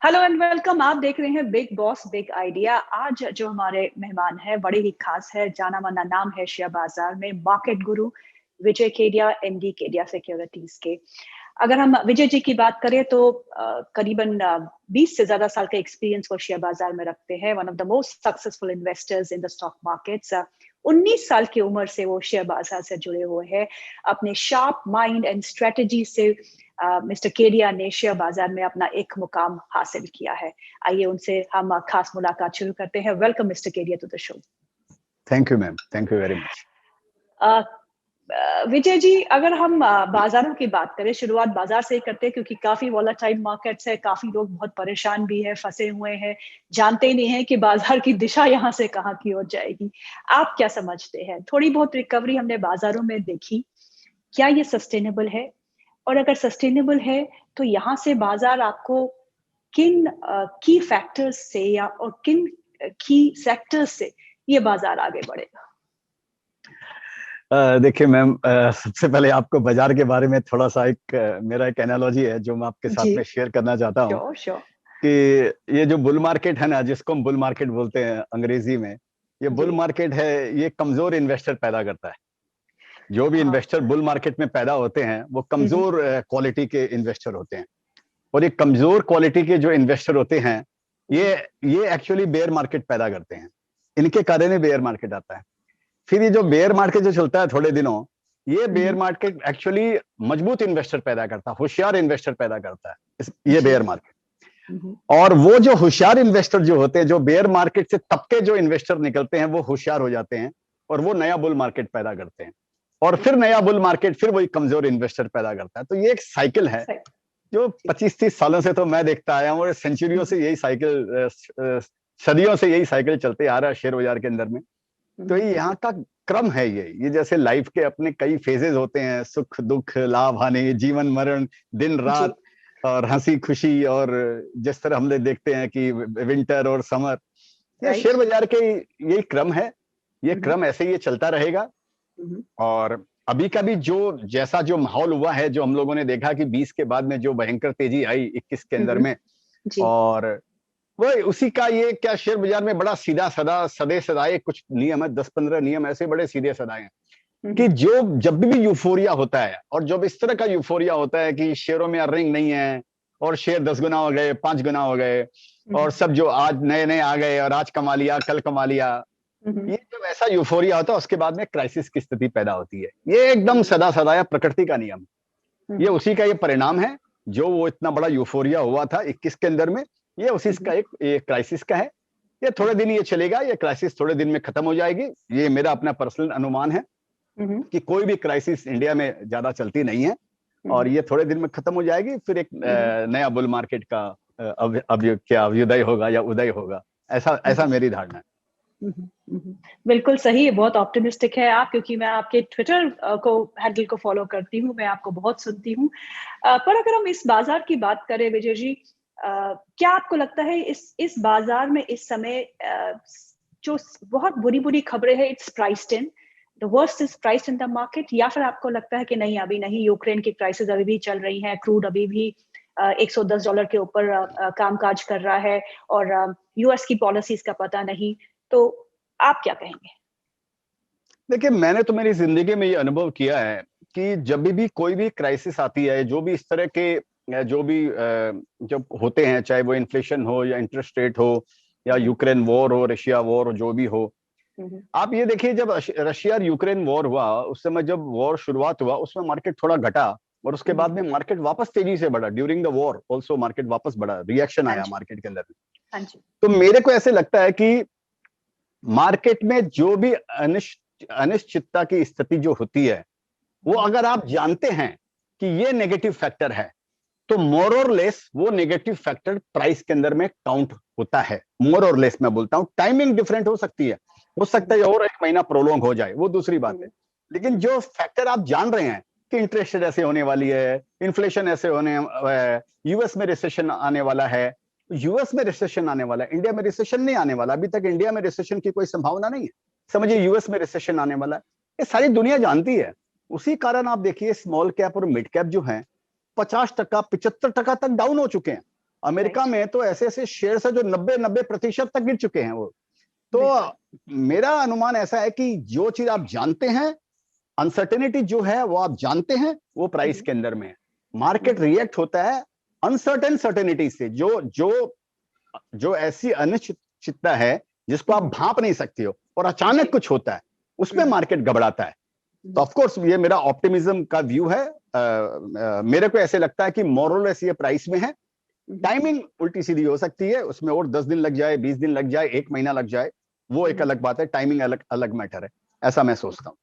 Hello and welcome. आप देख रहे हैं बिग बॉस बिग आइडिया। आज जो हमारे मेहमान है बड़े ही खास है, जाना माना नाम है शेयर बाजार में मार्केट गुरु विजय केडिया, एमडी केडिया सिक्योरिटीज के। अगर हम विजय जी की बात करें तो करीबन 20 से ज्यादा साल का एक्सपीरियंस वो शेयर बाजार में रखते हैं। One of the most successful investors in the stock markets. 19 साल की उम्र से वो शेयर बाजार से जुड़े हुए हैं। अपने शार्प माइंड एंड स्ट्रेटजी से मिस्टर केडिया ने शेयर बाजार में अपना एक मुकाम हासिल किया है। आइए उनसे हम खास मुलाकात शुरू करते हैं। Welcome mister Kedia to the show. Thank you ma'am, thank you very much. Vijay ji, अगर हम बाजारों की बात करें, शुरुआत बाजार से ही करते हैं क्योंकि काफी वॉलेटाइल मार्केट्स है, काफी लोग बहुत परेशान भी है, फंसे हुए हैं, जानते ही नहीं है कि बाजार की दिशा यहाँ से कहाँ की ओर जाएगी। आप क्या समझते हैं? थोड़ी बहुत रिकवरी हमने बाजारों में देखी, क्या ये सस्टेनेबल है? और अगर सस्टेनेबल है तो यहाँ से बाजार आपको किन की फैक्टर्स से या और किन की सेक्टर्स से ये बाजार आगे बढ़ेगा? देखिए मैम, सबसे पहले आपको बाजार के बारे में थोड़ा सा मेरा एक एनालॉजी है जो मैं आपके साथ में शेयर करना चाहता हूँ। श्योर। कि ये जो बुल मार्केट है ना, जिसको हम बुल मार्केट बोलते हैं अंग्रेजी में, ये बुल मार्केट है, ये कमजोर इन्वेस्टर पैदा करता है। जो भी इन्वेस्टर बुल मार्केट में पैदा होते हैं वो कमजोर क्वालिटी के इन्वेस्टर होते हैं। और ये कमजोर क्वालिटी के जो इन्वेस्टर होते हैं ये एक्चुअली बेयर मार्केट पैदा करते हैं। इनके कारण ही बेयर मार्केट आता है। फिर ये जो बेयर मार्केट जो चलता है थोड़े दिनों, ये बेयर मार्केट एक्चुअली मजबूत इन्वेस्टर पैदा करता है, होशियार इन्वेस्टर पैदा करता है ये बेयर मार्केट। और वो जो होशियार इन्वेस्टर जो होते हैं, जो बेयर मार्केट से तबके जो इन्वेस्टर निकलते हैं, वो होशियार हो जाते हैं और वो नया बुल मार्केट पैदा करते हैं। और फिर नया बुल मार्केट फिर वही कमजोर इन्वेस्टर पैदा करता है। तो ये एक साइकिल है जो 25-30 सालों से तो मैं देखता आया हूँ, और सेंचुरियों से यही साइकिल, सदियों से यही साइकिल चलते आ रहा है शेयर बाजार के अंदर में। तो ये यहाँ का क्रम है। ये जैसे लाइफ के अपने कई फेजेस होते हैं, सुख दुख, लाभ हानि, जीवन मरण, दिन रात, और हंसी खुशी, और जिस तरह हम लोग देखते हैं कि विंटर और समर, ये शेयर बाजार के यही क्रम है। ये क्रम ऐसे ही चलता रहेगा। और अभी का भी जैसा जो माहौल हुआ है, जो हम लोगों ने देखा कि 20 के बाद में जो भयंकर तेजी आई 21 के अंदर में, और वो उसी का ये क्या शेयर बाजार में बड़ा सीधा साधा सदे सदाए कुछ नियम है, 10-15 नियम ऐसे बड़े सीधे सदाए हैं कि जो जब भी यूफोरिया होता है, और जब इस तरह का यूफोरिया होता है कि शेयरों में अर्निंग नहीं है और शेयर 10 गुना हो गए, 5 गुना हो गए, और सब जो आज नए नए आ गए और आज कमा लिया कल कमा लिया, ये जब ऐसा यूफोरिया होता है उसके बाद में क्राइसिस की स्थिति पैदा होती है। ये एकदम सदा सदाया प्रकृति का नियम, ये उसी का ये परिणाम है। जो वो इतना बड़ा यूफोरिया हुआ था 21 के अंदर में, ये उसी का एक क्राइसिस का है। ये थोड़े दिन ये चलेगा, ये क्राइसिस थोड़े दिन में खत्म हो जाएगी। ये मेरा अपना पर्सनल अनुमान है कि कोई भी क्राइसिस इंडिया में ज्यादा चलती नहीं है, और ये थोड़े दिन में खत्म हो जाएगी। फिर एक नया बुल मार्केट का क्या अभ्युदय होगा या उदय होगा, ऐसा मेरी धारणा है। बिल्कुल सही, बहुत ऑप्टिमिस्टिक है आप, क्योंकि मैं आपके ट्विटर को हैंडल को फॉलो करती हूँ, मैं आपको बहुत सुनती हूँ। पर अगर हम इस बाजार की बात करें विजय जी, क्या आपको लगता है इस बाजार में इस समय जो बहुत बुरी बुरी खबरें हैं, it's priced in, the worst is priced in the market, या फिर आपको लगता है कि नहीं, अभी नहीं, यूक्रेन की क्राइसिस अभी भी चल रही है, क्रूड अभी भी $110 के ऊपर कामकाज कर रहा है, और यूएस की पॉलिसीज का पता नहीं, तो आप क्या कहेंगे? देखिए, मैंने तो मेरी जिंदगी में ये अनुभव किया है कि जब भी कोई भी क्राइसिस आती है, जो भी इस तरह के जो भी जब होते हैं, चाहे वो इन्फ्लेशन हो या इंटरेस्ट रेट हो या यूक्रेन वॉर हो, रशिया वॉर हो, जो भी हो, आप ये देखिए, जब रशिया और यूक्रेन वॉर हुआ, उस समय जब वॉर शुरुआत हुआ, उसमें मार्केट थोड़ा घटा, और उसके बाद में मार्केट वापस तेजी से बढ़ा। During the war also market वापस बढ़ा, रिएक्शन आया मार्केट के अंदर। तो मेरे को ऐसे लगता है कि मार्केट में जो भी अनिश्चितता की स्थिति जो होती है, वो अगर आप जानते हैं कि ये नेगेटिव फैक्टर है, तो मोर और लेस वो नेगेटिव फैक्टर प्राइस के अंदर में काउंट होता है। मोर और लेस मैं बोलता हूं, टाइमिंग डिफरेंट हो सकती है, हो सकता है और 1 महीना प्रोलॉन्ग हो जाए, वो दूसरी बात है। लेकिन जो फैक्टर आप जान रहे हैं कि इंटरेस्ट रेट ऐसे होने वाली है, इन्फ्लेशन ऐसे होने, यूएस में रिसेशन आने वाला है, यूएस में रिसेशन आने वाला है, इंडिया में रिसेशन नहीं आने वाला। अभी तक इंडिया में रिसेशन की कोई संभावना नहीं है, समझिए यूएस में रिसेशन आने वाला है, ये सारी दुनिया जानती है। उसी कारण आप देखिए स्मॉल कैप और मिड कैप जो है 50%, 75% तक डाउन हो चुके हैं। अमेरिका में तो ऐसे ऐसे शेयर है जो 90-90% तक गिर चुके हैं वो। तो मेरा अनुमान ऐसा है कि जो चीज आप जानते हैं, अनसर्टेनिटी जो है वो आप जानते हैं, वो प्राइस के अंदर में है। मार्केट रिएक्ट होता है अनसर्टेन सर्टेनिटी से, जो जो जो ऐसी अनिश्चितता है जिसको आप भांप नहीं सकते हो और अचानक कुछ होता है, उसमें मार्केट घबराता है। तो ऑफ कोर्स ये मेरा ऑप्टिमिज्म का व्यू है। मेरे को ऐसे लगता है कि मोरलेस ये प्राइस में है। टाइमिंग उल्टी सीधी हो सकती है, उसमें और 10 दिन लग जाए, 20 दिन लग जाए, 1 महीना लग जाए, वो एक अलग बात है। टाइमिंग अलग अलग मैटर है, ऐसा मैं सोचता हूँ।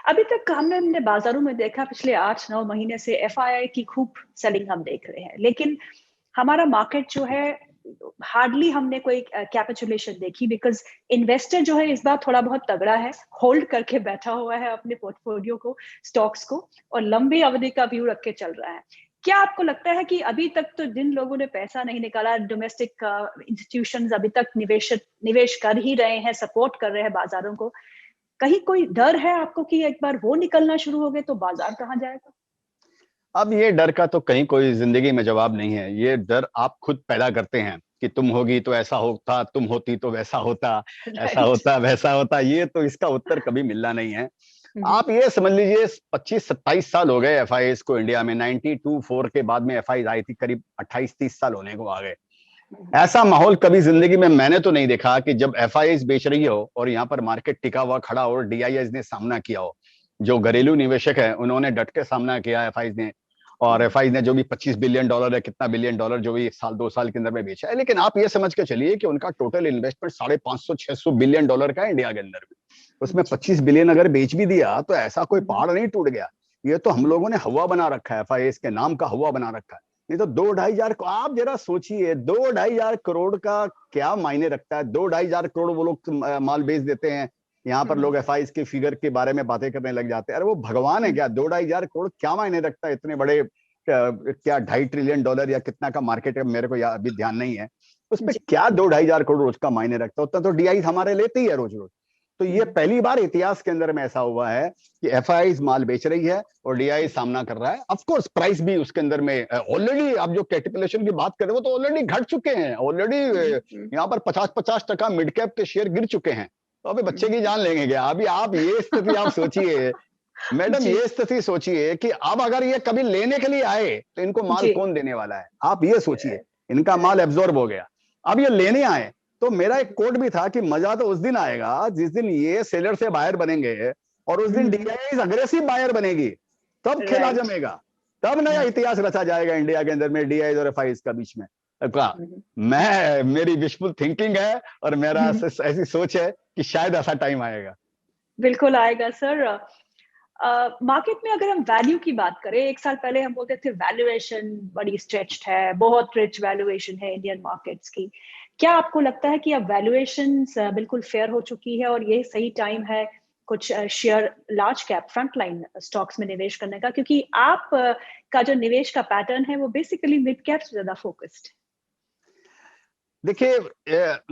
अभी तक हमने बाजारों में देखा पिछले 8-9 महीने से एफआईआई की खूब सेलिंग हम देख रहे हैं, लेकिन हमारा मार्केट जो है हार्डली हमने कोई कैपिचुलेशन देखी, बिकॉज इन्वेस्टर जो है इस बार थोड़ा बहुत तगड़ा है, होल्ड करके बैठा हुआ है अपने पोर्टफोलियो को, स्टॉक्स को, और लंबी अवधि का व्यू रख के चल रहा है। क्या आपको लगता है कि अभी तक तो जिन लोगों ने पैसा नहीं निकाला, डोमेस्टिक इंस्टीट्यूशंस अभी तक निवेश कर ही रहे हैं, सपोर्ट कर रहे हैं बाजारों को, कहीं कोई डर है आपको कि एक बार वो निकलना शुरू हो गए तो बाजार कहाँ जाएगा? अब ये डर का तो कहीं कोई जिंदगी में जवाब नहीं है। ये डर आप खुद पैदा करते हैं कि तुम होगी तो ऐसा होता, तुम होती तो वैसा होता, ऐसा होता वैसा होता। ये तो इसका उत्तर कभी मिलना नहीं है। आप ये समझ लीजिए 25-27 साल हो गए एफआईएस को इंडिया में। 92-4 के बाद में एफआईएस आई थी, करीब 28-30 साल होने को आ गए। ऐसा माहौल कभी जिंदगी में मैंने तो नहीं देखा कि जब एफआईएस बेच रही हो और यहाँ पर मार्केट टिका हुआ खड़ा हो और डीआईएस ने सामना किया हो। जो घरेलू निवेशक है उन्होंने डट के सामना किया एफआईएस ने, और एफआईएस ने जो भी $25 बिलियन है, कितना बिलियन डॉलर जो भी 1-2 साल के अंदर में बेचा है। लेकिन आप ये समझ के चलिए कि उनका टोटल इन्वेस्टमेंट $550-600 बिलियन का इंडिया के अंदर में, उसमें 25 बिलियन अगर बेच भी दिया तो ऐसा कोई पहाड़ नहीं टूट गया। ये तो हम लोगों ने हवा बना रखा है, एफआईएस के नाम का हवा बना रखा है। नहीं तो 2-2.5 हजार, आप जरा सोचिए 2-2.5 हजार करोड़ का क्या मायने रखता है। 2-2.5 हजार करोड़ वो लोग माल बेच देते हैं, यहाँ पर लोग एफआईएस के फिगर के बारे में बातें करने लग जाते हैं। अरे वो भगवान है क्या? 2-2.5 हजार करोड़ क्या मायने रखता है? इतने बड़े क्या $2.5 ट्रिलियन या कितना का मार्केट है, मेरे को अभी ध्यान नहीं है। उसमें क्या 2-2.5 हजार करोड़ रोज का मायने रखता है? उतना तो डीआईएस हमारे लेते ही है रोज रोज। तो ये पहली बार इतिहास के अंदर में ऐसा हुआ है कि एफआईआई माल बेच रही है और डीआईआई सामना कर रहा है। ऑफ कोर्स प्राइस भी उसके अंदर में ऑलरेडी, आप जो कैपिटुलेशन की बात कर रहे हो तो ऑलरेडी घट चुके हैं। ऑलरेडी यहाँ पर 50-50% मिड कैप के शेयर गिर चुके हैं। तो अभी बच्चे की जान लेंगे क्या? अभी आप ये स्थिति आप सोचिए मैडम, ये स्थिति सोचिए कि अब अगर ये कभी लेने के लिए आए तो इनको माल कौन देने वाला है? आप ये सोचिए, इनका माल एब्जॉर्ब हो गया, अब ये लेने आए। तो मेरा एक कोड भी था कि मजा तो उस दिन आएगा जिस दिन ये सेलर से बायर बनेंगे और उस दिन डीआईआई अग्रेसिव बायर बनेगी, तब खेला जमेगा, तब नया इतिहास रचा जाएगा इंडिया के अंदर में डीआईआई और एफआईआई का बीच में। मेरी विशफुल थिंकिंग है और मेरा ऐसी सोच है कि शायद ऐसा टाइम आएगा। बिल्कुल आएगा सर। मार्केट में अगर हम वैल्यू की बात करें, एक साल पहले हम बोलते थे वैल्यूएशन बड़ी स्ट्रेच्ड है, बहुत रिच वैल्यूएशन है इंडियन मार्केट्स की। क्या आपको लगता है कि अब वैल्यूएशन बिल्कुल फेयर हो चुकी है और ये सही टाइम है कुछ share large cap frontline stocks में निवेश करने का? क्योंकि आप का जो निवेश का पैटर्न है वो बेसिकली मिड कैप से ज्यादा फोकस्ड है। देखिए,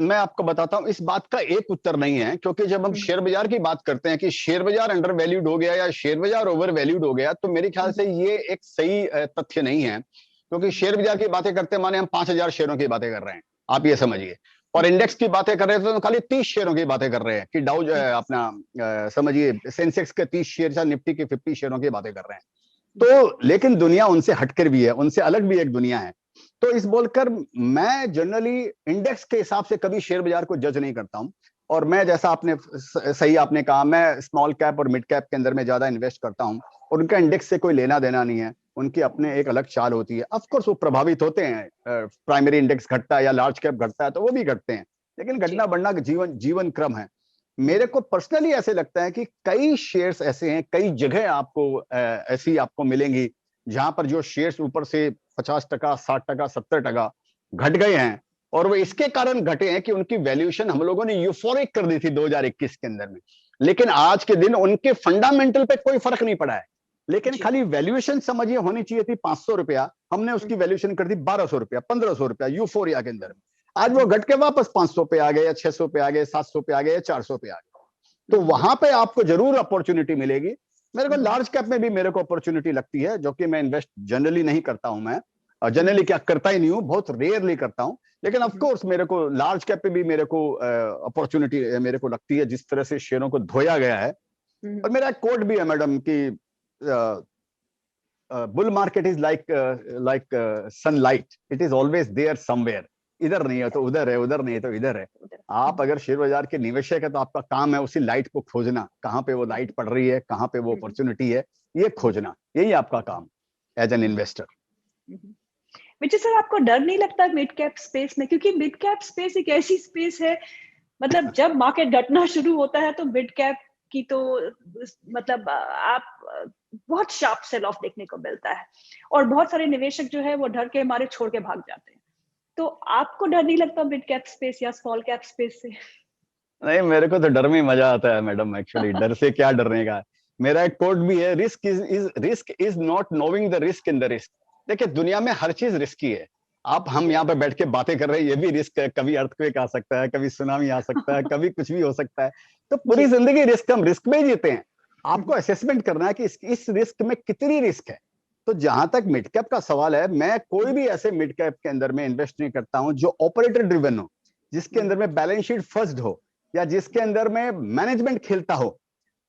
मैं आपको बताता हूं, इस बात का एक उत्तर नहीं है, क्योंकि जब हम शेयर बाजार की बात करते हैं कि शेयर बाजार अंडर वैल्यूड हो गया या शेयर बाजार ओवर वैल्यूड हो गया, तो मेरे ख्याल से ये एक सही तथ्य नहीं है। क्योंकि शेयर बाजार की बातें करते माने हम 5,000 शेयरों की बातें कर रहे हैं, आप ये समझिए। और इंडेक्स की बातें कर रहे थे तो खाली 30 शेयरों की बातें कर रहे हैं कि डाउ जो है अपना समझिए सेंसेक्स के 30 शेयर या निफ्टी के 50 शेयरों की बातें कर रहे हैं। तो लेकिन दुनिया उनसे हटकर भी है, उनसे अलग भी एक दुनिया है। तो इस बोलकर मैं जनरली इंडेक्स के हिसाब से कभी शेयर बाजार को जज नहीं करता हूं। और मैं, जैसा आपने सही आपने कहा, मैं स्मॉल कैप और मिड कैप के अंदर में ज्यादा इन्वेस्ट करता हूं और उनका इंडेक्स से कोई लेना देना नहीं है। उनकी अपने एक अलग चाल होती है। ऑफ कोर्स वो प्रभावित होते हैं, प्राइमरी इंडेक्स घटता है या लार्ज कैप घटता है तो वो भी घटते हैं, लेकिन घटना बढ़ना जीवन क्रम है। मेरे को पर्सनली ऐसे लगता है कि कई शेयर्स ऐसे हैं, कई जगह आपको ऐसी आपको मिलेंगी जहां पर जो शेयर्स ऊपर से 50%, 60%, 70% घट गए हैं, और वो इसके कारण घटे हैं कि उनकी वैल्यूएशन हम लोगों ने यूफोरिक कर दी थी 2021 के अंदर में। लेकिन आज के दिन उनके फंडामेंटल पे कोई फर्क नहीं पड़ा है, लेकिन खाली वैल्यूएशन समझिए होनी चाहिए थी 500 रुपया, हमने उसकी वैल्यूएशन कर दी 1200 रुपया, 1500 रुपया यूफोरिया के अंदर में। आज वो घट के वापस 500 पे आ गए या 600 पे आ गए, 700 पे आ गए, 400 पे आ गए। तो वहां पे आपको जरूर अपॉर्चुनिटी मिलेगी। मेरे को लार्ज कैप में भी मेरे को अपॉर्चुनिटी लगती है, जो कि मैं इन्वेस्ट जनरली नहीं करता हूं मैं। और जनरली क्या करता ही नहीं हूँ, बहुत रेयरली करता हूँ। लेकिन ऑफ कोर्स मेरे को लार्ज कैप पे भी मेरे को अपॉर्चुनिटी मेरे को लगती है, जिस तरह से शेयरों को धोया गया है। और मेरा एक कोट भी है मैडम कि bull market is like sunlight, it is always there somewhere. इधर नहीं है तो उधर है, उधर नहीं है तो इधर है। आप अगर शेयर बाजार के निवेशक है तो आपका काम है उसी लाइट को खोजना, कहाँ पे वो लाइट पड़ रही है, कहाँ पे वो अपॉर्चुनिटी है, ये खोजना, यही आपका काम as an investor. Vijay sir, आपको डर नहीं लगता मिड कैप स्पेस में? क्योंकि मिड कैप स्पेस एक ऐसी स्पेस है, मतलब जब मार्केट घटना शुरू होता है तो मिड कैप की तो मतलब आप बहुत शार्प सेल ऑफ देखने को मिलता है, और बहुत सारे निवेशक जो है वो डर के मारे छोड़ के भाग जाते हैं। तो आपको डर नहीं लगता मिड कैप स्पेस या स्मॉल कैप स्पेस से? नहीं, मेरे को तो डर में मजा आता है मैडम, एक्चुअली डर से क्या डरने का। मेरा एक कोट भी है, risk is not knowing the risk in the risk. देखिए दुनिया में हर चीज रिस्की है। हम यहाँ पे बैठ के बातें कर रहे हैं, ये भी रिस्क है, कभी अर्थक्वेक आ सकता है, कभी सुनामी आ सकता है, कभी कुछ भी हो सकता है। तो पूरी जिंदगी रिस्क, हम रिस्क में ही जीते हैं। आपको असेसमेंट करना है कि इस रिस्क में कितनी रिस्क है। तो जहां तक मिड कैप का सवाल है, मैं कोई भी ऐसे मिड कैप के अंदर में इन्वेस्ट नहीं करता हूं जो ऑपरेटर ड्रिवन हो, जिसके अंदर में बैलेंस शीट फर्स्ट हो, या जिसके अंदर में मैनेजमेंट खेलता हो।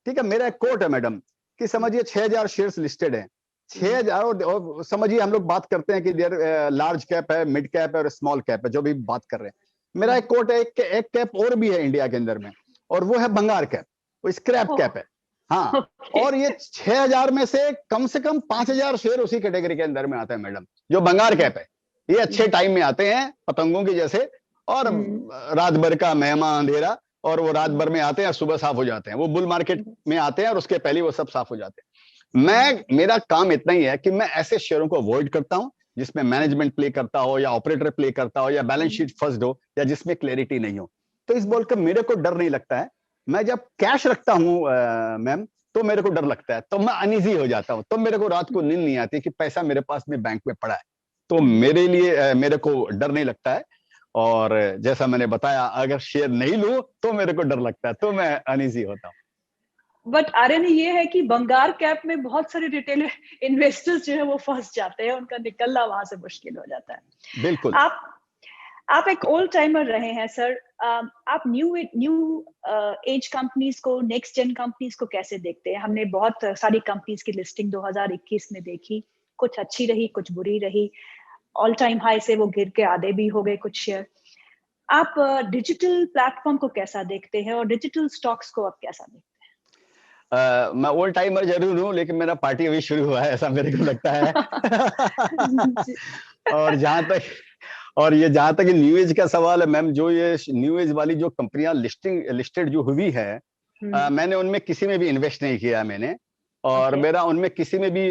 ठीक है, मेरा एक कोट है मैडम कि समझिए 6000 शेयर्स लिस्टेड है, 6000, और समझिए हम लोग बात करते हैं कि देयर लार्ज कैप है, मिड कैप है और स्मॉल कैप है, जो भी बात कर रहे हैं। मेरा एक कोट है, एक कैप और भी है इंडिया के अंदर में, और वो है भंगार कैप, वो स्क्रैप कैप है। हाँ, और ये 6000 में से कम 5000 शेयर उसी कैटेगरी के अंदर में आते हैं मैडम, जो भंगार कैप है। ये अच्छे टाइम में आते हैं, पतंगों की जैसे, और रात भर का मेहमा अंधेरा, और वो रात भर में आते हैं, सुबह साफ हो जाते हैं। वो बुल मार्केट में आते हैं और उसके पहले वो सब साफ हो जाते हैं। मेरा काम इतना ही है कि मैं ऐसे शेयरों को अवॉइड करता हूं जिसमें मैनेजमेंट प्ले करता हो, या ऑपरेटर प्ले करता हो, या बैलेंस शीट फर्स्ट हो, या जिसमें क्लैरिटी नहीं हो। तो इस बोलकर मेरे को डर नहीं लगता है। मैं जब कैश रखता हूं मैम, तो मेरे को डर लगता है, तो मैं अनईजी हो जाता हूं, तो मेरे को रात को नींद नहीं आती कि पैसा मेरे पास में बैंक में पड़ा है। तो मेरे लिए मेरे को डर नहीं लगता है। और जैसा मैंने बताया, अगर शेयर नहीं लूं तो मेरे को डर लगता है, तो मैं अनईजी होता हूं। बट आर्यन, ये है कि भंगार कैप में बहुत सारे रिटेल इन्वेस्टर्स जो है वो फंस जाते हैं, उनका निकलना वहां से मुश्किल हो जाता है। बिल्कुल। आप एक ओल्ड टाइमर रहे हैं सर। आप न्यू एज कंपनीज को, नेक्स्ट जेन कंपनीज को कैसे देखते हैं? हमने बहुत सारी कंपनीज की लिस्टिंग 2021 में देखी, कुछ अच्छी रही, कुछ बुरी रही। ऑल टाइम हाई से वो गिर के आधे भी हो गए कुछ शेयर। आप डिजिटल प्लेटफॉर्म को कैसा देखते हैं, और डिजिटल स्टॉक्स को आप कैसा देखते हैं? मैं ओल्ड टाइमर जरूर हूँ, लेकिन मेरा पार्टी अभी शुरू हुआ है, ऐसा मेरे को लगता है। और जहां तक न्यू एज का सवाल है मैम, जो ये न्यू एज वाली जो कंपनियां लिस्टेड जो हुई है, मैंने उनमें किसी में भी इन्वेस्ट नहीं किया मैंने। और मेरा उनमें किसी में भी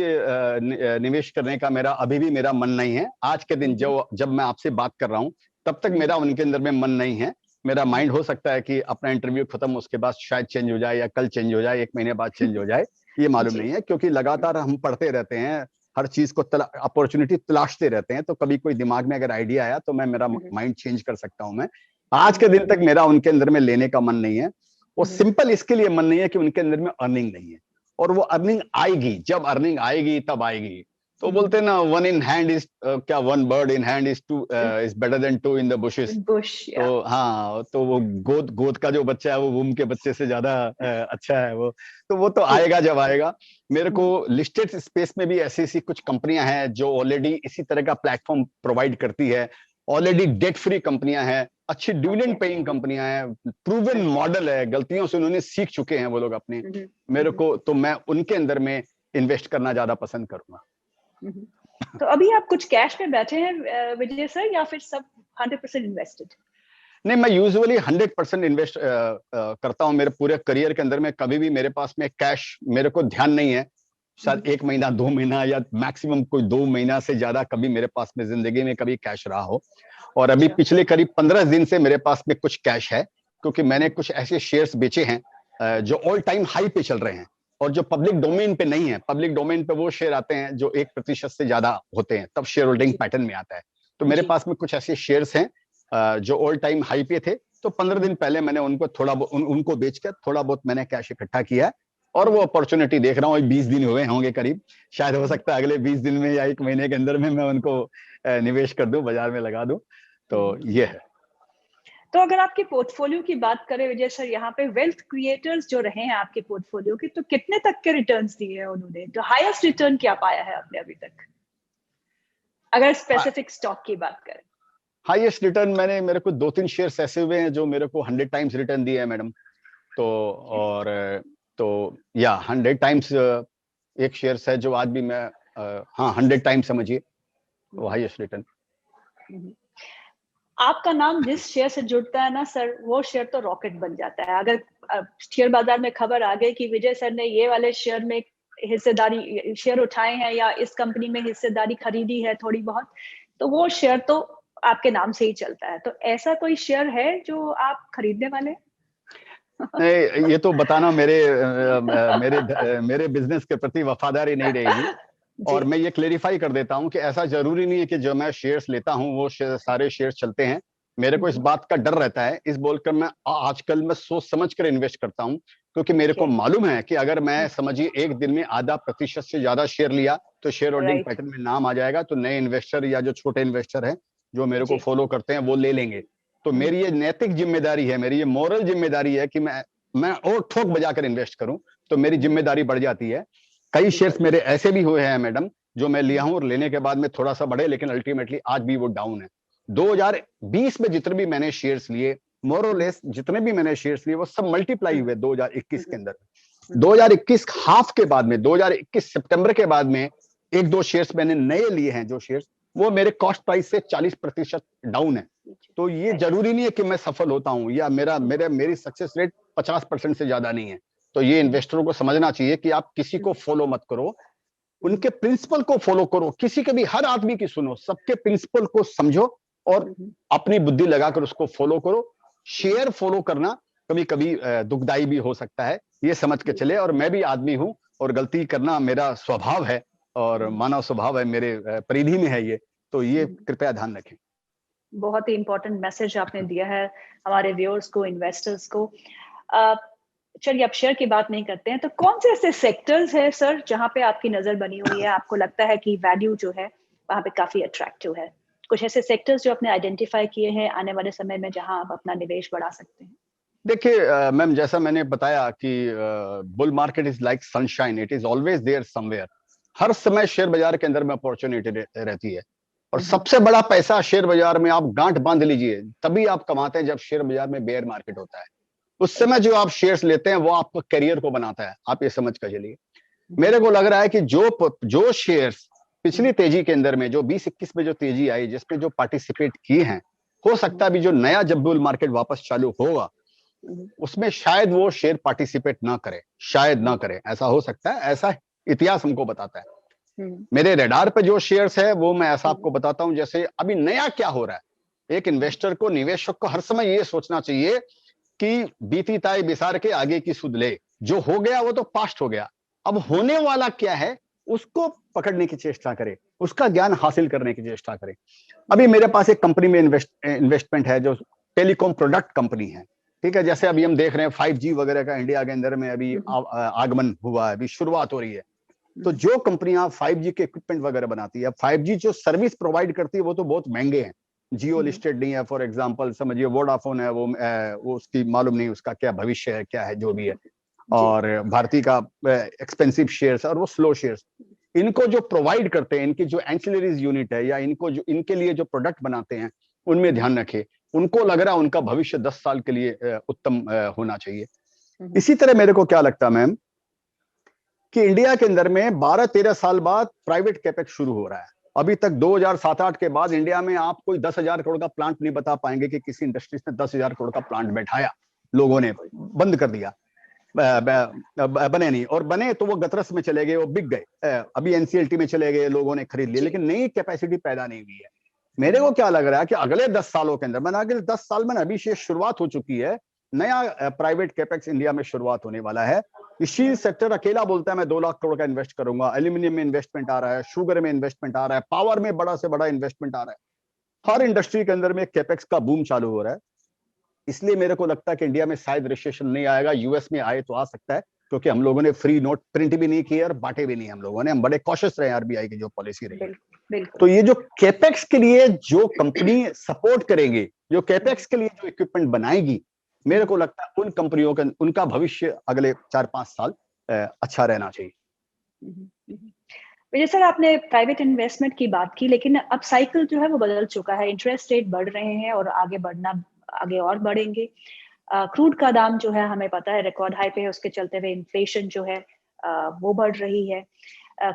निवेश करने का मेरा अभी भी मेरा मन नहीं है। आज के दिन जब मैं आपसे बात कर रहा हूँ, तब तक मेरा उनके अंदर में मन नहीं है। मेरा माइंड हो सकता है कि अपना इंटरव्यू खत्म उसके बाद शायद चेंज हो जाए, या कल चेंज हो जाए, 1 महीने बाद चेंज हो जाए, ये मालूम नहीं है। क्योंकि लगातार हम पढ़ते रहते हैं, हर चीज को अपॉर्चुनिटी तलाशते रहते हैं, तो कभी कोई दिमाग में अगर आइडिया आया तो मेरा माइंड चेंज कर सकता हूं मैं। आज के दिन तक मेरा उनके अंदर में लेने का मन नहीं है। वो सिंपल इसके लिए मन नहीं है कि उनके अंदर में अर्निंग नहीं है, और वो अर्निंग आएगी, जब अर्निंग आएगी तब आएगी। तो बोलते हैं ना, वन इन हैंड इज क्या, one bird in hand is better than two in the bushes. तो हाँ, तो वो गोद का जो बच्चा है वो वुम के बच्चे से ज्यादा अच्छा है वो। तो वो तो आएगा जब आएगा। मेरे को लिस्टेड स्पेस में भी ऐसी ऐसी कुछ कंपनियां हैं जो ऑलरेडी इसी तरह का प्लेटफॉर्म प्रोवाइड करती है। ऑलरेडी डेट फ्री कंपनियां हैं, अच्छी डिविडेंड पेइंग कंपनियां हैं, प्रूवन मॉडल है, गलतियों से उन्होंने सीख चुके हैं वो लोग अपने। मेरे को तो मैं उनके अंदर में इन्वेस्ट करना ज्यादा पसंद करूंगा। तो अभी आप कुछ कैश में बैठे हैं विजय सर, या फिर सब 100% इन्वेस्टेड? नहीं, मैं यूजुअली 100% इन्वेस्ट करता हूं। मेरे पूरे करियर के अंदर में कभी भी मेरे पास में कैश, मेरे को ध्यान नहीं है, शायद 1 महीना 2 महीना या मैक्सिमम कोई 2 महीना से ज्यादा कभी मेरे पास में जिंदगी में कभी कैश रहा हो। और अभी पिछले करीब 15 दिन से मेरे पास में कुछ कैश है, क्योंकि मैंने कुछ ऐसे शेयर्स बेचे हैं जो ऑल टाइम हाई पे चल रहे हैं, और जो पब्लिक डोमेन पे नहीं है। पब्लिक डोमेन पे वो शेयर आते हैं जो 1% से ज्यादा होते हैं, तब शेयर होल्डिंग पैटर्न में आता है। तो मेरे पास में कुछ ऐसे शेयर्स हैं जो ऑल टाइम हाई पे थे, तो 15 दिन पहले मैंने उनको उनको बेचकर थोड़ा बहुत मैंने कैश इकट्ठा किया है, और वो अपॉर्चुनिटी देख रहा हूँ। 20 दिन हुए होंगे करीब, शायद हो सकता है अगले 20 दिन में या 1 महीने के अंदर में मैं उनको निवेश कर दूं, बाजार में लगा दूं। तो ये है। तो अगर आपके पोर्टफोलियो की बात करें विजय सर, यहाँ पे वेल्थ क्रिएटर्स जो रहे हैं आपके पोर्टफोलियो के, तो कितने तक के रिटर्न्स दिए हैं उन्होंने? तो हाईएस्ट रिटर्न क्या पाया है आपने अभी तक, अगर स्पेसिफिक स्टॉक की बात करें? हाईएस्ट रिटर्न मेरे को 2-3 शेयर्स ऐसे हुए हैं जो मेरे को 100 टाइम्स रिटर्न दिए हैं मैडम। तो और तो या 100 टाइम्स एक शेयर्स है जो आज भी मैं हाँ 100 टाइम्स समझिए, वो हाईएस्ट रिटर्न। आपका नाम जिस शेयर से जुड़ता है ना सर, वो शेयर तो रॉकेट बन जाता है। अगर शेयर बाजार में खबर आ गई कि विजय सर ने ये वाले शेयर में हिस्सेदारी, शेयर उठाए हैं या इस कंपनी में हिस्सेदारी खरीदी है थोड़ी बहुत, तो वो शेयर तो आपके नाम से ही चलता है। तो ऐसा कोई शेयर है जो आप खरीदने वाले? नहीं, ये तो बताना मेरे बिजनेस के प्रति वफादारी नहीं रहेगी। और मैं ये क्लेरिफाई कर देता हूं कि ऐसा जरूरी नहीं है कि जो मैं शेयर्स लेता हूं वो सारे शेयर्स चलते हैं। मेरे को इस बात का डर रहता है, इस बोलकर मैं आजकल मैं सोच समझ कर इन्वेस्ट करता हूं, क्योंकि मेरे को मालूम है कि अगर मैं समझिए एक दिन में आधा प्रतिशत से ज्यादा शेयर लिया तो शेयर होल्डिंग पैटर्न में नाम आ जाएगा, तो नए इन्वेस्टर या जो छोटे इन्वेस्टर हैं जो मेरे को फॉलो करते हैं वो ले लेंगे। तो मेरी ये नैतिक जिम्मेदारी है, मेरी ये मॉरल जिम्मेदारी है कि मैं और ठोक बजाकर इन्वेस्ट करूं, तो मेरी जिम्मेदारी बढ़ जाती है। कई शेयर्स मेरे ऐसे भी हुए हैं मैडम जो मैं लिया हूं और लेने के बाद में थोड़ा सा बढ़े, लेकिन अल्टीमेटली आज भी वो डाउन है। 2020 में जितने भी मैंने शेयर्स लिए, मोर और लेस जितने भी मैंने शेयर्स लिए, वो सब मल्टीप्लाई हुए 2021 के अंदर। 2021 हाफ के बाद में, 2021 सितंबर के बाद में एक दो शेयर्स मैंने नए लिए हैं, जो शेयर्स वो मेरे कॉस्ट प्राइस से 40% डाउन है। तो ये जरूरी नहीं है कि मैं सफल होता हूं या मेरी सक्सेस रेट 50% से ज्यादा नहीं है। तो ये इन्वेस्टरों को समझना चाहिए कि आप किसी को फॉलो मत करो, उनके प्रिंसिपल को फॉलो करो। किसी के भी, हर आदमी की सुनो, सबके प्रिंसिपल को समझो और अपनी बुद्धि लगाकर उसको फॉलो करो। शेयर फॉलो करना कभी कभी दुखदाई भी हो सकता है, ये समझ के चले। और मैं भी आदमी हूं और गलती करना मेरा स्वभाव है और मानव स्वभाव है, मेरे परिधि में है ये, तो ये कृपया ध्यान रखें। बहुत ही इंपॉर्टेंट मैसेज आपने दिया है हमारे व्यूअर्स को, इन्वेस्टर्स को। चलिए अब शेयर की बात नहीं करते हैं, तो कौन से ऐसे सेक्टर्स है सर जहां पे आपकी नजर बनी हुई है, आपको लगता है कि वैल्यू जो है वहां पे काफी अट्रैक्टिव है? कुछ ऐसे सेक्टर्स जो आपने आइडेंटिफाई किए हैं आने वाले समय में जहां आप अपना निवेश बढ़ा सकते हैं? देखिए मैम, जैसा मैंने बताया कि bull market is like sunshine, it is always there somewhere. हर समय शेयर बाजार के अंदर में अपॉर्चुनिटी रहती है। और सबसे बड़ा पैसा शेयर बाजार में, आप गांठ बांध लीजिए, तभी आप कमाते हैं जब शेयर बाजार में बेयर मार्केट होता है। उस समय जो आप शेयर्स लेते हैं वो आपको करियर को बनाता है, आप ये समझ कर चलिए। मेरे को लग रहा है कि जो शेयर्स पिछली तेजी के अंदर में, जो 2021 में जो तेजी आई, जिसमें जो पार्टिसिपेट किए हैं, हो सकता है अभी जो नया जब बुल मार्केट वापस चालू होगा उसमें शायद वो शेयर पार्टिसिपेट ना करे, शायद ना करे, ऐसा हो सकता है, ऐसा इतिहास हमको बताता है। मेरे रेडार पे जो शेयर्स है वो मैं ऐसा आपको बताता हूं। जैसे अभी नया क्या हो रहा है, एक इन्वेस्टर को, निवेशक को हर समय ये सोचना चाहिए कि बीती ताई बिसार के आगे की सुध ले। जो हो गया वो तो पास्ट हो गया, अब होने वाला क्या है उसको पकड़ने की चेष्टा करें, उसका ज्ञान हासिल करने की चेष्टा करें। अभी मेरे पास एक कंपनी में इन्वेस्टमेंट है जो टेलीकॉम प्रोडक्ट कंपनी है, ठीक है। जैसे अभी हम देख रहे हैं 5G वगैरह का इंडिया के अंदर में अभी आगमन हुआ है, अभी शुरुआत हो रही है। तो जो कंपनियां 5G के इक्विपमेंट वगैरह बनाती है, 5G जो सर्विस प्रोवाइड करती है वो तो बहुत महंगे हैं, जियो लिस्टेड नहीं है। फॉर एग्जांपल समझिए वोडाफोन है, वो उसकी मालूम नहीं उसका क्या भविष्य है, क्या है, जो भी है। और भारती का एक्सपेंसिव शेयर्स और वो स्लो शेयर्स, इनको जो प्रोवाइड करते हैं, इनकी जो एंसिलरीज यूनिट है या इनको जो इनके लिए जो प्रोडक्ट बनाते हैं, उनमें ध्यान रखें। उनको लग रहा है उनका भविष्य 10 साल के लिए उत्तम होना चाहिए। इसी तरह मेरे को क्या लगता है मैम कि इंडिया के अंदर में 12-13 साल बाद प्राइवेट कैपेक्स शुरू हो रहा है। अभी तक 2007-8 के बाद इंडिया में आप कोई 10,000 करोड़ का प्लांट नहीं बता पाएंगे कि किसी इंडस्ट्रीज ने 10,000 करोड़ का प्लांट बैठाया, लोगों ने बंद कर दिया, बने नहीं। और बने तो वो गतरस में चले गए, वो बिक गए, अभी एनसीएलटी में चले गए, लोगों ने खरीद लिए, लेकिन नई कैपेसिटी पैदा नहीं हुई है। मेरे को क्या लग रहा है कि अगले 10 सालों के अंदर, मैंने अगले 10 साल में अभी से शुरुआत हो चुकी है, नया प्राइवेट कैपेक्स इंडिया में शुरुआत होने वाला है। स्टील सेक्टर अकेला बोलता है मैं 2 लाख करोड़ का इन्वेस्ट करूंगा, एल्यूमिनियम में इन्वेस्टमेंट आ रहा है, शुगर में इन्वेस्टमेंट आ रहा है, पावर में बड़ा से बड़ा इन्वेस्टमेंट आ रहा है। हर इंडस्ट्री के अंदर में कैपेक्स का बूम चालू हो रहा है। इसलिए मेरे को लगता है कि इंडिया में शायद रिसेशन नहीं आएगा, यूएस में आए तो आ सकता है, क्योंकि हम लोगों ने फ्री नोट प्रिंट भी नहीं किए और बांटे भी नहीं हम लोगों ने, हम बड़े कॉशियस रहे आरबीआई की जो पॉलिसी रही है। बिल्कुल। तो ये जो कैपेक्स के लिए जो कंपनी सपोर्ट करेगी, जो कैपेक्स के लिए जो इक्विपमेंट बनाएगी, मेरे को लगता है उन कंपनियों का उनका भविष्य अगले 4-5 साल अच्छा रहना चाहिए। विजय सर, आपने प्राइवेट इन्वेस्टमेंट की बात की, लेकिन अब साइकिल जो है वो बदल चुका है। इंटरेस्ट रेट बढ़ रहे हैं और आगे और बढ़ेंगे। क्रूड का दाम जो है हमें पता है रिकॉर्ड हाई पे है, उसके चलते हुए इन्फ्लेशन जो है वो बढ़ रही है।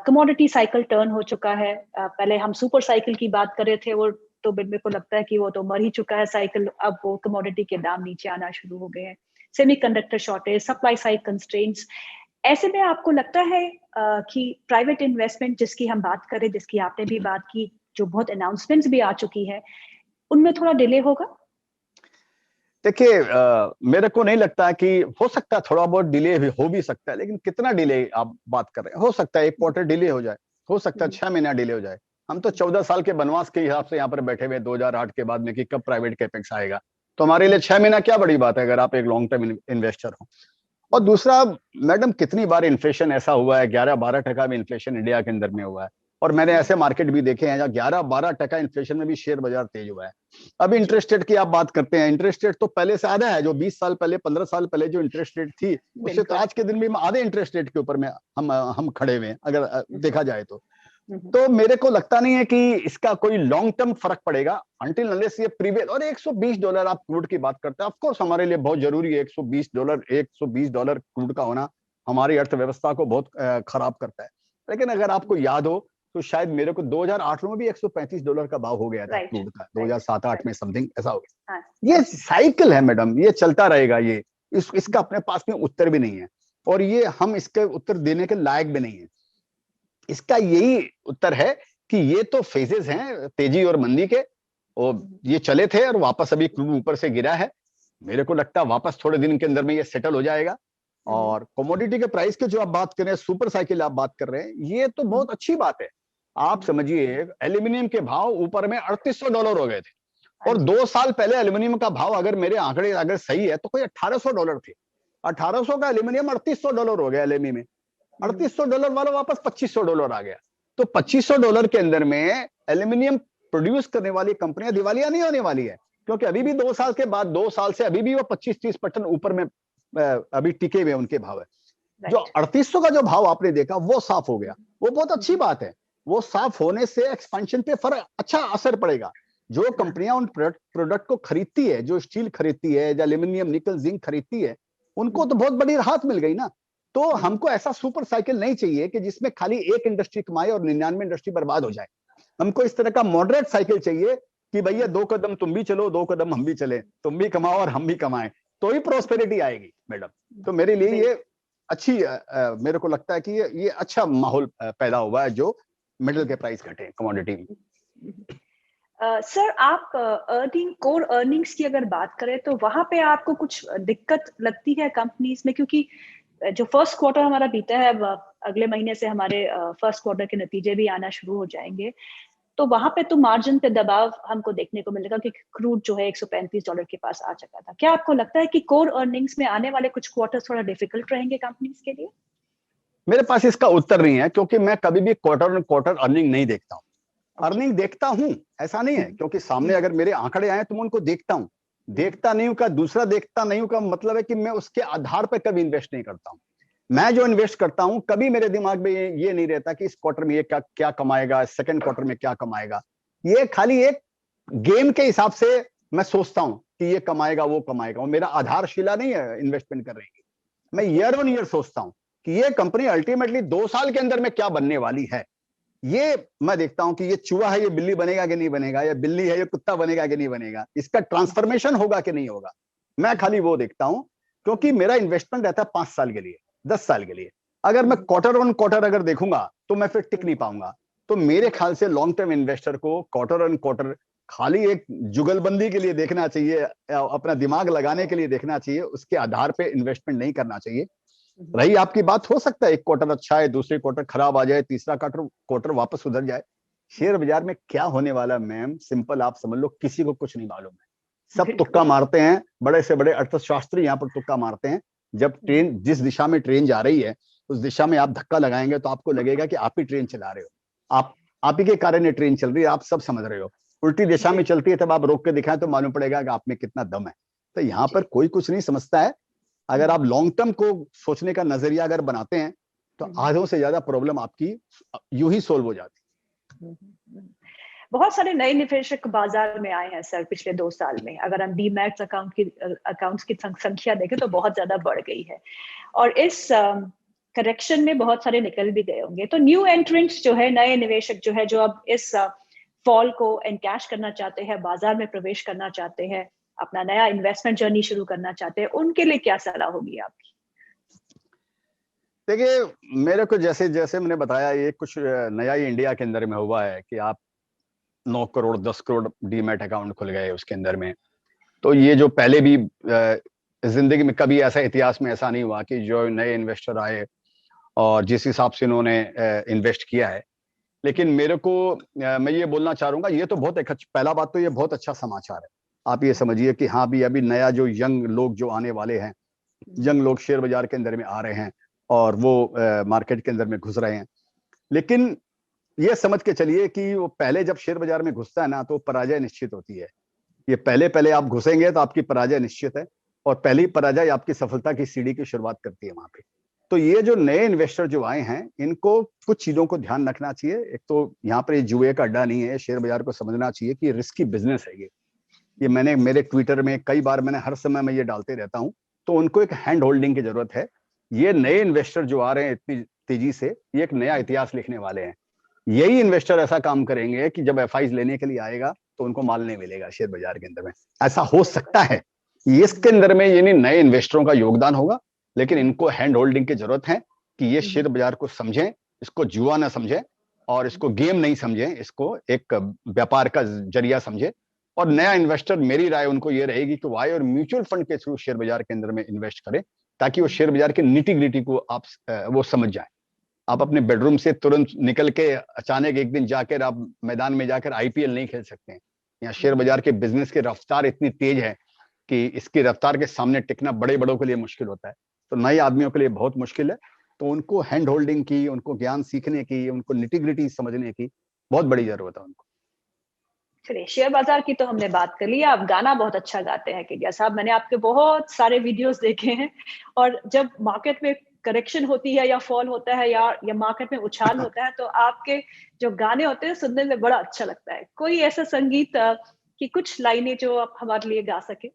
कमोडिटी साइकिल टर्न हो चुका है। पहले हम सुपर साइकिल की बात कर रहे थे, वो तो मेरे को लगता है कि वो तो मर ही चुका है साइकिल। अब वो कमोडिटी के दाम नीचे आना शुरू हो गए हैं। Semiconductor shortage, supply side constraints, ऐसे में आपको लगता है कि प्राइवेट इन्वेस्टमेंट जिसकी हम बात करें, जिसकी आपने भी बात की, जो बहुत अनाउंसमेंट्स भी आ चुकी है, उनमें थोड़ा डिले होगा? देखिए, मेरे को नहीं लगता कि हो सकता है थोड़ा बहुत डिले हो भी सकता है, लेकिन कितना डिले आप बात कर रहे हैं? हो सकता है 1 क्वार्टर डिले हो जाए, हो सकता है 6 महीना डिले हो जाए। हम तो 14 साल के वनवास के हिसाब से यहाँ पर बैठे हुए 2008 के बाद में कि कब प्राइवेट कैपेक्स आएगा। तो हमारे लिए 6 महीना क्या बड़ी बात है अगर आप एक लॉन्ग टर्म इन्वेस्टर हो। और दूसरा, मैडम कितनी बार इन्फ्लेशन ऐसा हुआ है, 11-12% में इन्फ्लेशन इंडिया के अंदर में हुआ है। और मैंने ऐसे मार्केट भी देखे हैं जहाँ 11-12% इन्फ्लेशन में भी शेयर बाजार तेज हुआ है। अब इंटरेस्ट रेट की आप बात करते हैं, इंटरेस्ट रेट तो पहले से आधा है। जो 20 साल पहले, 15 साल पहले जो इंटरेस्ट रेट थी, उससे तो आज के दिन भी आधे इंटरेस्ट रेट के ऊपर में हम खड़े हुए हैं अगर देखा जाए तो मेरे को लगता नहीं है कि इसका कोई लॉन्ग टर्म फर्क पड़ेगा अंटिल अनलेस ये प्रीवेल। और $120 आप क्रूड की बात करते हैं, ऑफ कोर्स हमारे लिए बहुत जरूरी है। $120 क्रूड का होना हमारी अर्थव्यवस्था को बहुत खराब करता है। लेकिन अगर आपको याद हो तो शायद मेरे को 2008 में भी $135 का भाव हो गया था क्रूड का। 2007-8 में समथिंग ऐसा हो गया। ये साइकिल है मैडम, ये चलता रहेगा। ये इसका अपने पास में उत्तर भी नहीं है, और ये हम इसके उत्तर देने के लायक भी नहीं है। इसका यही उत्तर है कि ये तो फेजेस हैं तेजी और मंदी के, और ये चले थे और वापस अभी क्रूड ऊपर से गिरा है। मेरे को लगता है वापस थोड़े दिन के अंदर में ये सेटल हो जाएगा। और कमोडिटी के प्राइस के जो आप बात कर रहे हैं, सुपर साइकिल आप बात कर रहे हैं, ये तो बहुत अच्छी बात है। आप समझिए एल्यूमिनियम के भाव ऊपर में $3800 हो गए थे, और 2 साल पहले एल्यूमिनियम का भाव अगर मेरे आंकड़े अगर सही है तो कोई $1800 थे। 1800 का एल्यूमिनियम $3800 हो गया एलएमई में। $3800 वाला वापस $2500 आ गया। तो $2500 के अंदर में एल्यूमिनियम प्रोड्यूस करने वाली कंपनियां दिवालिया नहीं होने वाली है, क्योंकि अभी भी 2 साल के बाद, 2 साल से अभी भी वो 25-30% ऊपर में अभी टिके हुए उनके भाव है। जो 3800 का जो भाव आपने देखा वो साफ हो गया, वो बहुत अच्छी बात है। वो साफ होने से एक्सपेंशन पे फर्क अच्छा असर पड़ेगा। जो कंपनियां उन प्रोडक्ट को खरीदती है, जो स्टील खरीदती है, जो एल्यूमिनियम, निकल, जिंक खरीदती है, उनको तो बहुत बड़ी राहत मिल गई ना। तो हमको ऐसा सुपर साइकिल नहीं चाहिए कि जिसमें खाली एक इंडस्ट्री कमाए और 99 इंडस्ट्री बर्बाद हो जाए। हमको इस तरह का मॉडरेट साइकिल चाहिए कि भैया 2 कदम तुम भी चलो, 2 कदम हम भी चले, तुम भी कमाओ और हम भी कमाएं, तो ही प्रोस्पेरिटी आएगी मैडम। तो मेरे लिए ये अच्छी मेरे को लगता है कि ये अच्छा माहौल पैदा हुआ है जो मेटल के प्राइस घटे कमोडिटी में। सर, आप कोर अर्निंग्स की अगर बात करें तो वहां पे आपको कुछ दिक्कत लगती है कंपनीज में? क्योंकि जो फर्स्ट क्वार्टर हमारा बीता है, अगले महीने से हमारे फर्स्ट क्वार्टर के नतीजे भी आना शुरू हो जाएंगे, तो वहां पे तो मार्जिन पे दबाव हमको देखने को मिलेगा कि क्रूड जो है $135 के पास आ चुका था। क्या आपको लगता है कि कोर अर्निंग्स में आने वाले कुछ क्वार्टर्स थोड़ा डिफिकल्ट रहेंगे कंपनीज के लिए? मेरे पास इसका उत्तर नहीं है, क्योंकि मैं कभी भी क्वार्टर अर्निंग नहीं देखता हूँ। अर्निंग देखता हूं, ऐसा नहीं है, क्योंकि सामने अगर मेरे आंकड़े आए तो मैं उनको देखता हूं। देखता नहीं हूं का दूसरा देखता नहीं हूं का मतलब है कि मैं उसके आधार पर कभी इन्वेस्ट नहीं करता हूं। मैं जो इन्वेस्ट करता हूं, कभी मेरे दिमाग में ये नहीं रहता कि इस क्वार्टर में ये क्या क्या कमाएगा, सेकंड क्वार्टर में क्या कमाएगा। ये खाली एक गेम के हिसाब से मैं सोचता हूं कि ये कमाएगा, वो कमाएगा, और मेरा आधारशिला नहीं है इन्वेस्टमेंट करने की। मैं ईयर ऑन ईयर सोचता हूं कि ये कंपनी अल्टीमेटली 2 साल के अंदर में क्या बनने वाली है। ये मैं देखता हूं कि ये चूहा है, ये बिल्ली बनेगा कि नहीं बनेगा, या बिल्ली है, ये कुत्ता बनेगा कि नहीं बनेगा, इसका ट्रांसफॉर्मेशन होगा कि नहीं होगा। मैं खाली वो देखता हूं, क्योंकि मेरा इन्वेस्टमेंट रहता है 5 साल के लिए, 10 साल के लिए। अगर मैं क्वार्टर ऑन क्वार्टर अगर देखूंगा तो मैं फिर टिक नहीं पाऊंगा। तो मेरे ख्याल से लॉन्ग टर्म इन्वेस्टर को क्वार्टर ऑन क्वार्टर खाली एक जुगलबंदी के लिए देखना चाहिए, अपना दिमाग लगाने के लिए देखना चाहिए, उसके आधार पर इन्वेस्टमेंट नहीं करना चाहिए। रही आपकी बात, हो सकता है एक क्वार्टर अच्छा है, दूसरे क्वार्टर खराब आ जाए, तीसरा क्वार्टर वापस सुधर जाए। शेयर बाजार में क्या होने वाला मैम, सिंपल आप समझ लो, किसी को कुछ नहीं मालूम है। सब तुक्का मारते हैं, बड़े से बड़े अर्थशास्त्री यहाँ पर तुक्का मारते हैं। जब ट्रेन जिस दिशा में ट्रेन जा रही है, उस दिशा में आप धक्का लगाएंगे तो आपको लगेगा कि आप ही ट्रेन चला रहे हो। आप आप ही के कारण ये ट्रेन चल रही है, आप सब समझ रहे हो। उल्टी दिशा में चलती है, तब आप रोक के दिखाएं तो मालूम पड़ेगा कि आप में कितना दम है। तो यहाँ पर कोई कुछ नहीं समझता है। अगर आप लॉन्ग टर्म को सोचने का नजरिया अगर बनाते हैं तो आधों से ज्यादा प्रॉब्लम आपकी यूं ही सोल्व हो जाती। बहुत सारे नए निवेशक बाजार में आए हैं सर पिछले 2 साल में। अगर हम डीमैट्स अकाउंट्स की संख्या देखें तो बहुत ज्यादा बढ़ गई है, और इस करेक्शन में बहुत सारे निकल भी गए होंगे। तो न्यू एंट्रेंट्स जो है, नए निवेशक जो है, जो अब इस फॉल को एनकैश करना चाहते हैं, बाजार में प्रवेश करना चाहते हैं, अपना नया इन्वेस्टमेंट जर्नी शुरू करना चाहते हैं, उनके लिए क्या सलाह होगी आपकी? देखिए, मेरे को जैसे जैसे मैंने बताया, ये कुछ नया ही इंडिया के अंदर में हुआ है कि आप 9 करोड़ 10 करोड़ डीमैट अकाउंट खुल गए उसके अंदर में। तो ये जो पहले भी जिंदगी में कभी ऐसा इतिहास में ऐसा नहीं हुआ कि जो नए इन्वेस्टर आए और जिस हिसाब से उन्होंने इन्वेस्ट किया है। लेकिन मेरे को मैं ये बोलना चाहूंगा, ये तो बहुत एक पहला बात तो ये बहुत अच्छा समाचार है। आप ये समझिए कि हाँ भी अभी नया जो यंग लोग जो आने वाले हैं, यंग लोग शेयर बाजार के अंदर में आ रहे हैं और वो मार्केट के अंदर में घुस रहे हैं। लेकिन ये समझ के चलिए कि वो पहले जब शेयर बाजार में घुसता है ना, तो पराजय निश्चित होती है। ये पहले पहले आप घुसेंगे तो आपकी पराजय निश्चित है, और पहली पराजय आपकी सफलता की सीढ़ी की शुरुआत करती है वहां पे। तो ये जो नए इन्वेस्टर जो आए हैं, इनको कुछ चीजों को ध्यान रखना चाहिए। एक तो यहाँ पर ये जुए का अड्डा नहीं है, शेयर बाजार को समझना चाहिए कि रिस्की बिजनेस है ये मैंने मेरे ट्विटर में कई बार, मैंने हर समय मैं ये डालते रहता हूँ। तो उनको एक हैंड होल्डिंग की जरूरत है। ये नए इन्वेस्टर जो आ रहे हैं इतनी तेजी से, ये एक नया इतिहास लिखने वाले हैं। यही इन्वेस्टर ऐसा काम करेंगे कि जब एफआईज लेने के लिए आएगा तो उनको माल नहीं मिलेगा शेयर बाजार के अंदर में। ऐसा हो सकता है। इसके अंदर में ये नहीं नए इन्वेस्टरों का योगदान होगा, लेकिन इनको हैंड होल्डिंग की जरूरत है कि ये शेयर बाजार को समझें, इसको जुआ ना समझें और इसको गेम नहीं समझें, इसको एक व्यापार का जरिया समझें। और नया इन्वेस्टर, मेरी राय उनको ये रहेगी कि वो आए और म्यूचुअल फंड के थ्रू शेयर बाजार के अंदर में इन्वेस्ट करें, ताकि वो शेयर बाजार के निटी ग्रिटी को आप वो समझ जाए। आप अपने बेडरूम से तुरंत निकल के अचानक एक दिन जाकर आप मैदान में जाकर आईपीएल नहीं खेल सकते हैं। यहाँ शेयर बाजार के बिजनेस की रफ्तार इतनी तेज है कि इसकी रफ्तार के सामने टिकना बड़े बड़ों के लिए मुश्किल होता है, तो नए आदमियों के लिए बहुत मुश्किल है। तो उनको हैंड होल्डिंग की, उनको ज्ञान सीखने की, उनको निटी ग्रिटी समझने की बहुत बड़ी जरूरत है उनको। चलिए, शेयर बाजार की तो हमने बात कर ली। आप गाना बहुत अच्छा गाते हैं केडिया साहब, मैंने आपके बहुत सारे वीडियोस देखे हैं। और जब मार्केट में करेक्शन होती है या फॉल होता है या मार्केट में उछाल होता है, तो आपके जो गाने होते हैं सुनने में बड़ा अच्छा लगता है। कोई ऐसा संगीत की कुछ लाइनें जो आप हमारे लिए गा सके?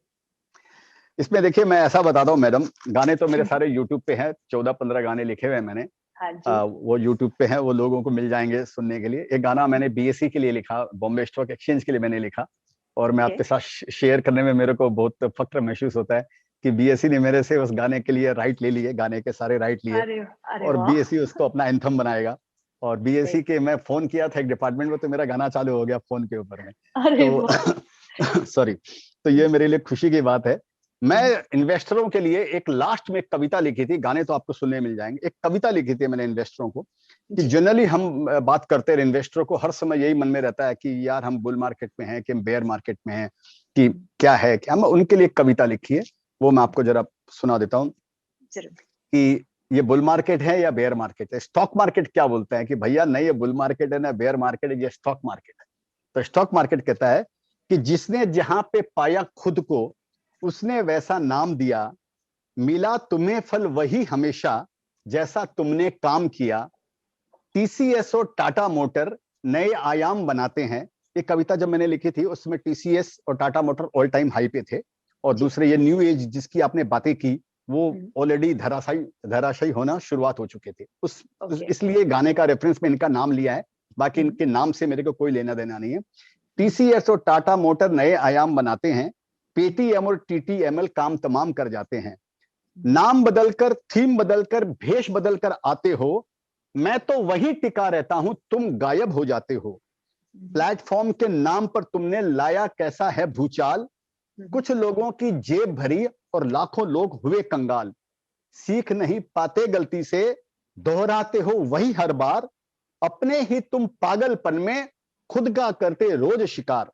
इसमें देखिए, मैं ऐसा बताता हूँ मैडम, गाने तो मेरे सारे यूट्यूब पे हैं, 14-15 गाने लिखे हुए हैं मैंने। हाँ जी। वो यूट्यूब पे है, वो लोगों को मिल जाएंगे सुनने के लिए। एक गाना मैंने बीएसई के लिए लिखा, बॉम्बे स्टॉक एक्सचेंज के लिए मैंने लिखा, और मैं आपके साथ शेयर करने में मेरे को बहुत फख्र महसूस होता है कि बीएसई ने मेरे से उस गाने के लिए राइट ले लिए, गाने के सारे राइट लिए, अरे और वाह। बीएसई उसको अपना एंथम बनाएगा। और बीएसई के मैं फोन किया था एक डिपार्टमेंट में, तो मेरा गाना चालू हो गया फोन के ऊपर में। अरे वाह। तो सॉरी, तो ये मेरे लिए खुशी की बात है। मैं इन्वेस्टरों के लिए एक लास्ट में एक कविता लिखी थी, गाने तो आपको सुनने मिल जाएंगे। एक कविता लिखी थी मैंने इन्वेस्टरों को, कि जनरली हम बात करते हैं इन्वेस्टरों को, हर समय यही मन में रहता है कि यार हम बुल मार्केट में हैं कि हम बेयर मार्केट में हैं, कि क्या है क्या। मैं उनके लिए एक कविता लिखी है, वो मैं आपको जरा सुना देता हूँ कि ये बुल मार्केट है या बेयर मार्केट है। स्टॉक मार्केट क्या बोलता है कि भैया नहीं, ये बुल मार्केट है ना बेयर मार्केट है, ये स्टॉक मार्केट है। तो स्टॉक मार्केट कहता है कि जिसने जहां पे पाया खुद को, उसने वैसा नाम दिया, मिला तुम्हें फल वही हमेशा जैसा तुमने काम किया। टीसीएस और टाटा मोटर नए आयाम बनाते हैं। ये कविता जब मैंने लिखी थी उसमें टीसीएस और Tata motor all time high पे थे, और दूसरे ये न्यू एज जिसकी आपने बातें की, वो ऑलरेडी धराशायी होना शुरुआत हो चुके थे। इसलिए गाने का रेफरेंस में इनका नाम लिया है, बाकी इनके नाम से मेरे को कोई लेना देना नहीं है। टीसीएस और टाटा मोटर नए आयाम बनाते हैं, पेटीएम और टीटीएमएल काम तमाम कर जाते हैं। नाम बदलकर, थीम बदलकर, भेष बदलकर आते हो, मैं तो वही टिका रहता हूं, तुम गायब हो जाते हो। प्लेटफॉर्म के नाम पर तुमने लाया कैसा है भूचाल, कुछ लोगों की जेब भरी और लाखों लोग हुए कंगाल। सीख नहीं पाते गलती से, दोहराते हो वही हर बार, अपने ही तुम पागलपन में खुद का करते रोज शिकार।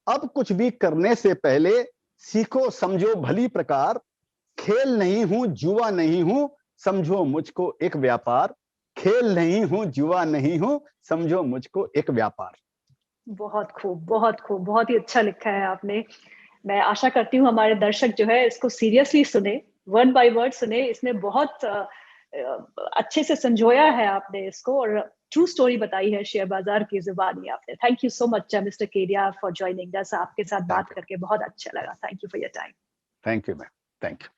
अब कुछ भी करने से पहले सीखो समझो भली प्रकार, खेल नहीं हूं जुआ नहीं हूं, समझो मुझको एक व्यापार। खेल नहीं हूं, जुआ नहीं हूं, समझो मुझको एक व्यापार। बहुत खूब, बहुत खूब, बहुत ही अच्छा लिखा है आपने। मैं आशा करती हूँ हमारे दर्शक जो है इसको सीरियसली सुने, वर्ड बाय वर्ड सुने। इसमें बहुत अच्छे से संजोया है आपने इसको, और ट्रू स्टोरी बताई है शेयर बाजार की जुबानी आपने। Thank you so much mister Kedia for joining us. आपके साथ बात थैंक यू, करके बहुत अच्छा लगा। Thank you for your time. Thank you ma'am, thank you.